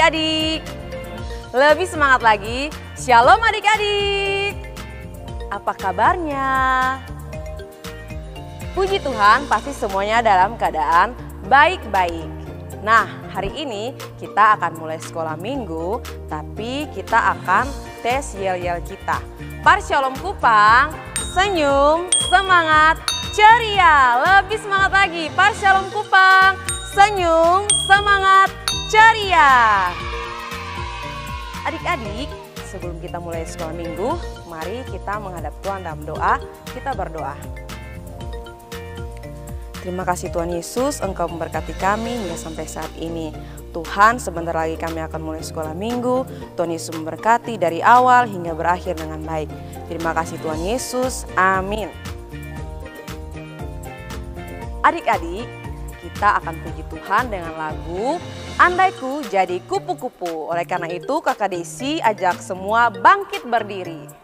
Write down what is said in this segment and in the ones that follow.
adik-adik. Lebih semangat lagi, Shalom adik-adik. Apa kabarnya? Puji Tuhan, pasti semuanya dalam keadaan baik-baik. Nah, hari ini kita akan mulai sekolah minggu, tapi kita akan tes yel-yel kita. Par Shalom Kupang, senyum, semangat, ceria. Lebih semangat lagi, Par Shalom Kupang, senyum, semangat, ceria. Adik-adik, sebelum kita mulai sekolah minggu, mari kita menghadap Tuhan dalam doa, kita berdoa. Terima kasih Tuhan Yesus, Engkau memberkati kami hingga sampai saat ini. Tuhan, sebentar lagi kami akan mulai sekolah minggu. Tuhan Yesus memberkati dari awal hingga berakhir dengan baik. Terima kasih Tuhan Yesus, amin. Adik-adik, kita akan puji Tuhan dengan lagu Andaiku Jadi Kupu-Kupu. Oleh karena itu Kakak Desi ajak semua bangkit berdiri.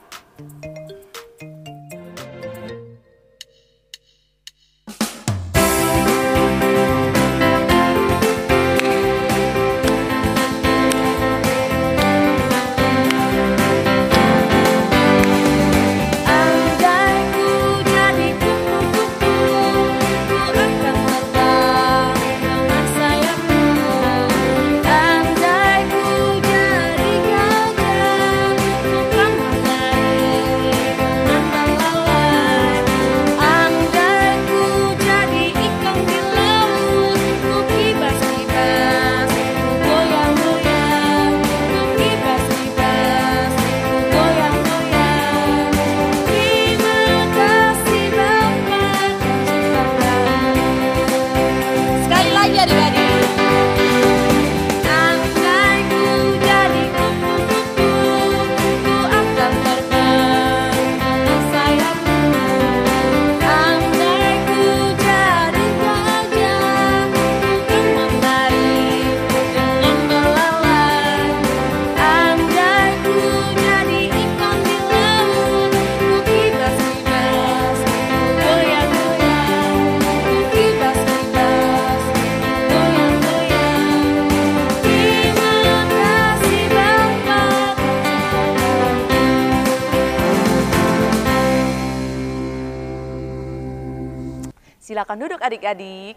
Silakan duduk adik-adik.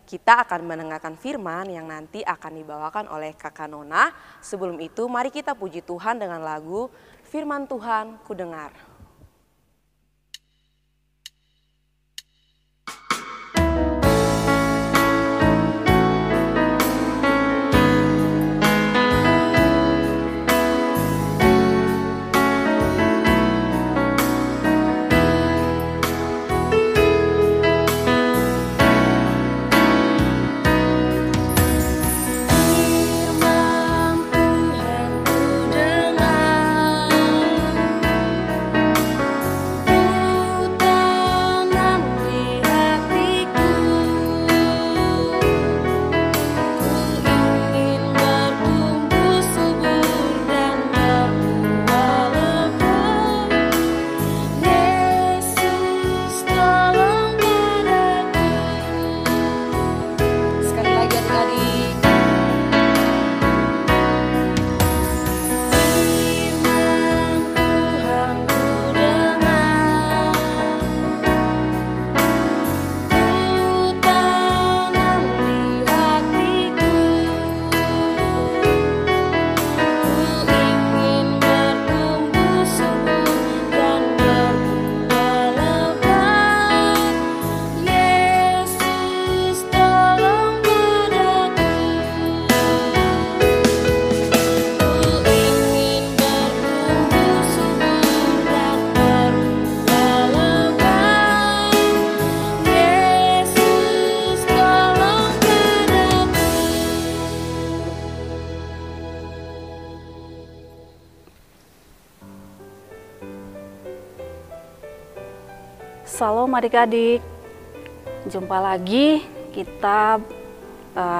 Kita akan mendengarkan firman yang nanti akan dibawakan oleh Kakak Nona. Sebelum itu mari kita puji Tuhan dengan lagu Firman Tuhan Kudengar. Salam adik-adik, jumpa lagi kita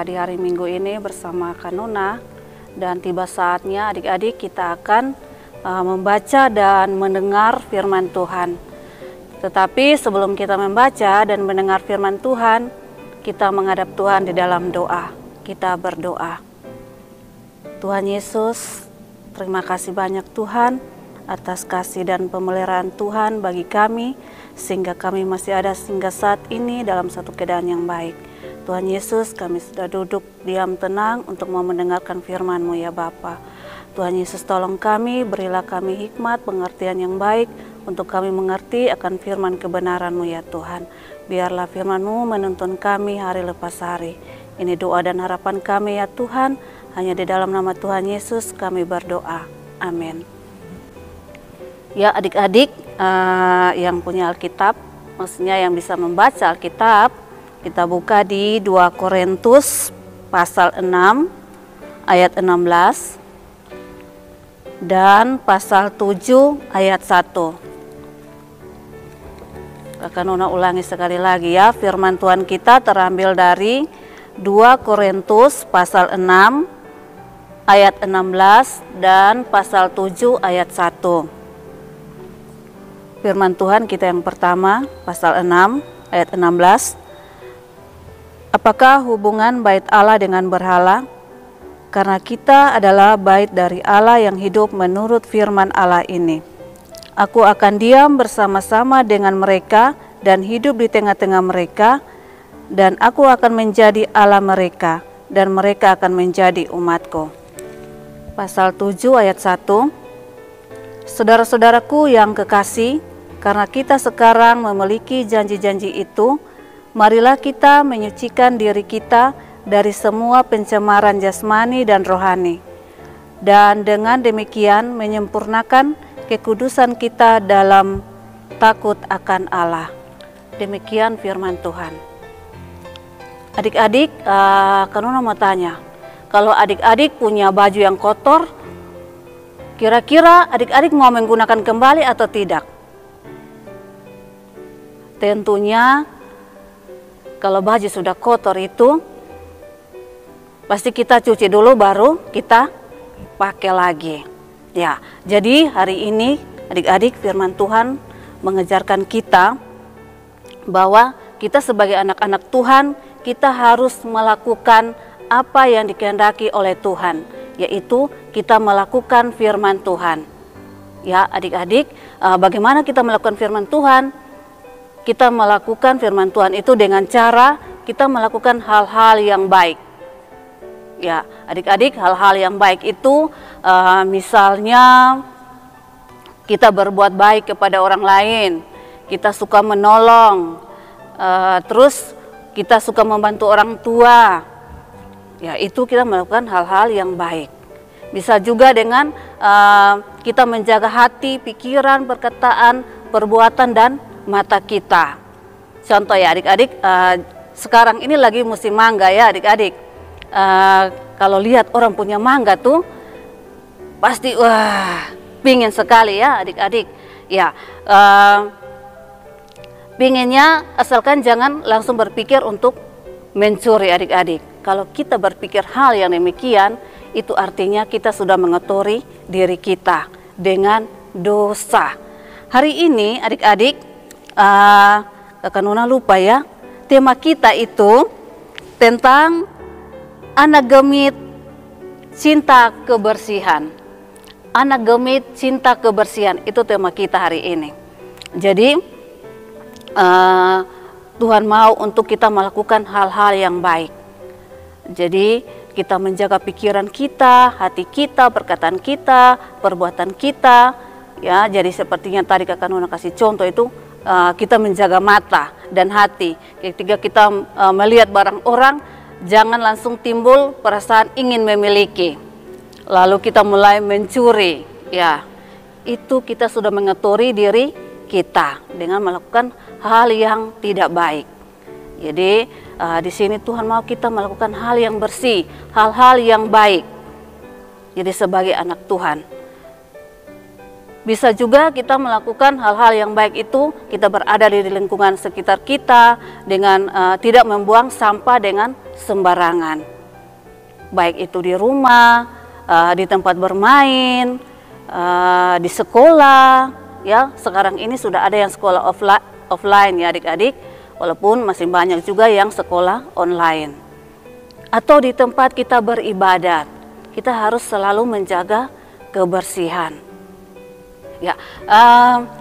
di hari Minggu ini bersama Kak Nona. Dan tiba saatnya adik-adik kita akan membaca dan mendengar firman Tuhan. Tetapi sebelum kita membaca dan mendengar firman Tuhan, kita menghadap Tuhan di dalam doa. Kita berdoa. Tuhan Yesus, terima kasih banyak Tuhan atas kasih dan pemeliharaan Tuhan bagi kami, sehingga kami masih ada hingga saat ini dalam satu keadaan yang baik. Tuhan Yesus, kami sudah duduk diam tenang untuk mau mendengarkan firman-Mu ya Bapa. Tuhan Yesus, tolong kami, berilah kami hikmat, pengertian yang baik untuk kami mengerti akan firman kebenaran-Mu ya Tuhan. Biarlah firman-Mu menuntun kami hari lepas hari. Ini doa dan harapan kami ya Tuhan, hanya di dalam nama Tuhan Yesus kami berdoa. Amin. Ya adik-adik yang punya Alkitab, maksudnya yang bisa membaca Alkitab, kita buka di 2 Korintus pasal 6 ayat 16 dan pasal 7 ayat 1. Akan Nona ulangi sekali lagi ya, firman Tuhan kita terambil dari 2 Korintus pasal 6 ayat 16 dan pasal 7 ayat 1. Firman Tuhan kita yang pertama, pasal 6 ayat 16. Apakah hubungan bait Allah dengan berhala? Karena kita adalah bait dari Allah yang hidup menurut firman Allah ini. Aku akan diam bersama-sama dengan mereka dan hidup di tengah-tengah mereka, dan aku akan menjadi Allah mereka, dan mereka akan menjadi umatku. Pasal 7 ayat 1. Saudara-saudaraku yang kekasih, karena kita sekarang memiliki janji-janji itu, marilah kita menyucikan diri kita dari semua pencemaran jasmani dan rohani, dan dengan demikian menyempurnakan kekudusan kita dalam takut akan Allah. Demikian firman Tuhan. Adik-adik, Kanuna mau tanya, kalau adik-adik punya baju yang kotor, kira-kira adik-adik mau menggunakan kembali atau tidak? Tentunya kalau baju sudah kotor itu pasti kita cuci dulu baru kita pakai lagi. Ya, jadi hari ini adik-adik firman Tuhan mengajarkan kita bahwa kita sebagai anak-anak Tuhan, kita harus melakukan apa yang dikehendaki oleh Tuhan, yaitu kita melakukan firman Tuhan. Ya, adik-adik, bagaimana kita melakukan firman Tuhan? Kita melakukan firman Tuhan itu dengan cara kita melakukan hal-hal yang baik. Ya, adik-adik, hal-hal yang baik itu misalnya kita berbuat baik kepada orang lain, kita suka menolong, terus kita suka membantu orang tua. Ya, itu kita melakukan hal-hal yang baik. Bisa juga dengan kita menjaga hati, pikiran, perkataan, perbuatan, dan mata kita. Contoh ya adik-adik, sekarang ini lagi musim mangga ya adik-adik. Kalau lihat orang punya mangga tuh pasti wah pingin sekali ya adik-adik. Ya, pinginnya asalkan jangan langsung berpikir untuk mencuri adik-adik. Kalau kita berpikir hal yang demikian, itu artinya kita sudah mengotori diri kita dengan dosa. Hari ini adik-adik, Kakak Nuna lupa ya, tema kita itu tentang anak gemit cinta kebersihan. Anak gemit cinta kebersihan, itu tema kita hari ini. Jadi Tuhan mau untuk kita melakukan hal-hal yang baik. Jadi kita menjaga pikiran kita, hati kita, perkataan kita, perbuatan kita. Ya, jadi sepertinya tadi Kakak Nuna kasih contoh itu, kita menjaga mata dan hati. Ketika kita melihat barang orang, jangan langsung timbul perasaan ingin memiliki, lalu kita mulai mencuri. Ya, itu kita sudah mengotori diri kita dengan melakukan hal yang tidak baik. Jadi di sini Tuhan mau kita melakukan hal yang bersih, hal-hal yang baik. Jadi sebagai anak Tuhan, bisa juga kita melakukan hal-hal yang baik itu, kita berada di lingkungan sekitar kita dengan tidak membuang sampah dengan sembarangan. Baik itu di rumah, di tempat bermain, di sekolah. Ya, sekarang ini sudah ada yang sekolah offline ya adik-adik, walaupun masih banyak juga yang sekolah online. Atau di tempat kita beribadat. kita harus selalu menjaga kebersihan. Ya,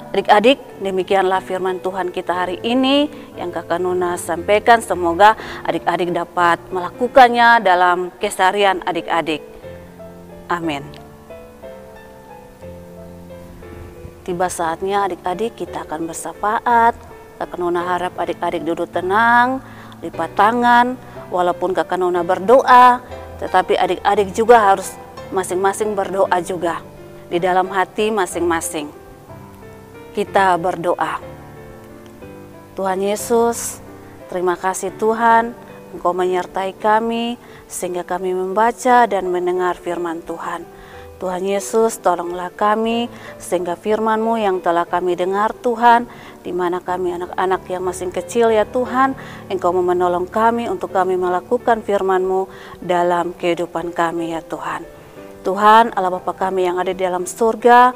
adik-adik, demikianlah firman Tuhan kita hari ini yang Kakak Nona sampaikan. Semoga adik-adik dapat melakukannya dalam keseharian adik-adik. Amin. Tiba saatnya adik-adik kita akan bersapaat. Kakak Nona harap adik-adik duduk tenang, lipat tangan. Walaupun Kakak Nona berdoa, tetapi adik-adik juga harus masing-masing berdoa juga di dalam hati masing-masing. Kita berdoa. Tuhan Yesus, terima kasih Tuhan, Engkau menyertai kami sehingga kami membaca dan mendengar firman Tuhan. Tuhan Yesus, tolonglah kami sehingga firman-Mu yang telah kami dengar Tuhan, di mana kami anak-anak yang masih kecil ya Tuhan, Engkau mau menolong kami untuk kami melakukan firman-Mu dalam kehidupan kami ya Tuhan. Tuhan, Allah Bapa kami yang ada di dalam surga,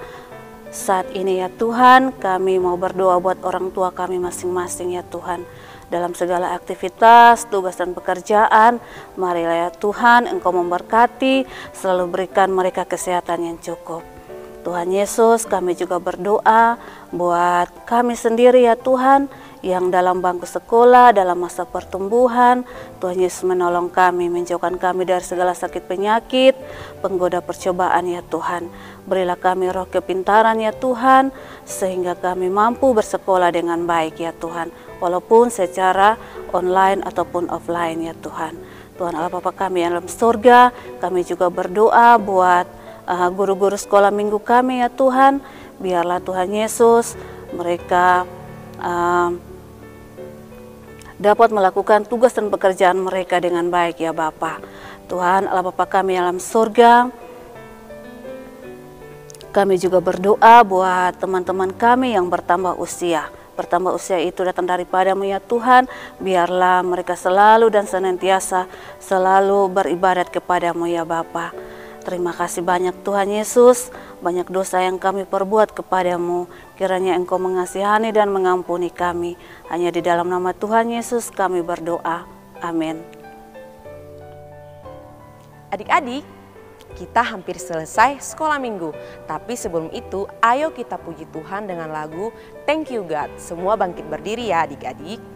saat ini ya Tuhan, kami mau berdoa buat orang tua kami masing-masing ya Tuhan. Dalam segala aktivitas, tugas dan pekerjaan, marilah ya Tuhan, Engkau memberkati, selalu berikan mereka kesehatan yang cukup. Tuhan Yesus, kami juga berdoa buat kami sendiri ya Tuhan, yang dalam bangku sekolah, dalam masa pertumbuhan. Tuhan Yesus menolong kami, menjauhkan kami dari segala sakit penyakit, penggoda percobaan ya Tuhan. Berilah kami roh kepintaran ya Tuhan, sehingga kami mampu bersekolah dengan baik ya Tuhan, walaupun secara online ataupun offline ya Tuhan. Tuhan Allah Bapa kami yang dalam surga, kami juga berdoa buat guru-guru sekolah minggu kami ya Tuhan. Biarlah Tuhan Yesus mereka dapat melakukan tugas dan pekerjaan mereka dengan baik ya Bapa. Tuhan Allah Bapa kami yang dalam surga, kami juga berdoa buat teman-teman kami yang bertambah usia. Bertambah usia itu datang daripada-Mu ya Tuhan. Biarlah mereka selalu dan senantiasa selalu beribadat kepada-Mu ya Bapa. Terima kasih banyak Tuhan Yesus, banyak dosa yang kami perbuat kepadamu. Kiranya Engkau mengasihani dan mengampuni kami. Hanya di dalam nama Tuhan Yesus kami berdoa. Amin. Adik-adik, kita hampir selesai sekolah minggu. Tapi sebelum itu, ayo kita puji Tuhan dengan lagu Thank You God. Semua bangkit berdiri ya adik-adik.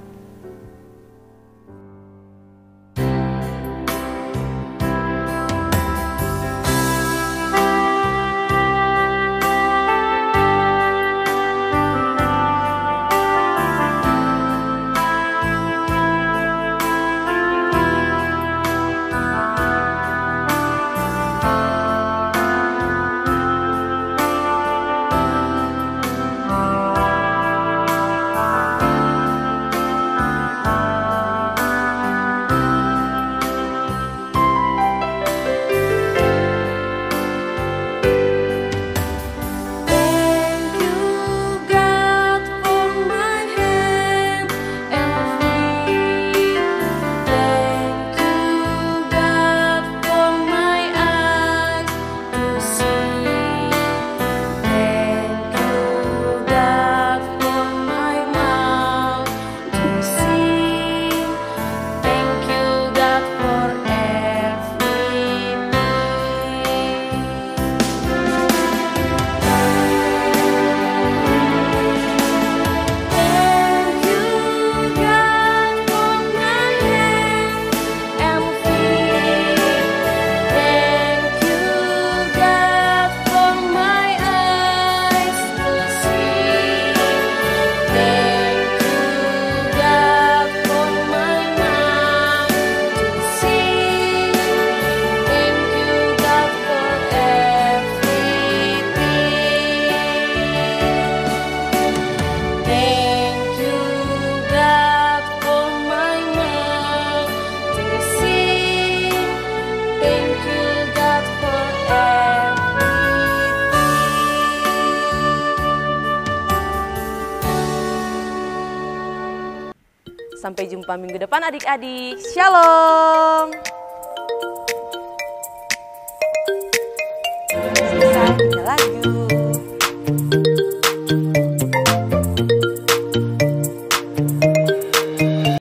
Sampai jumpa minggu depan adik-adik. Shalom. Selesai, kita lanjut.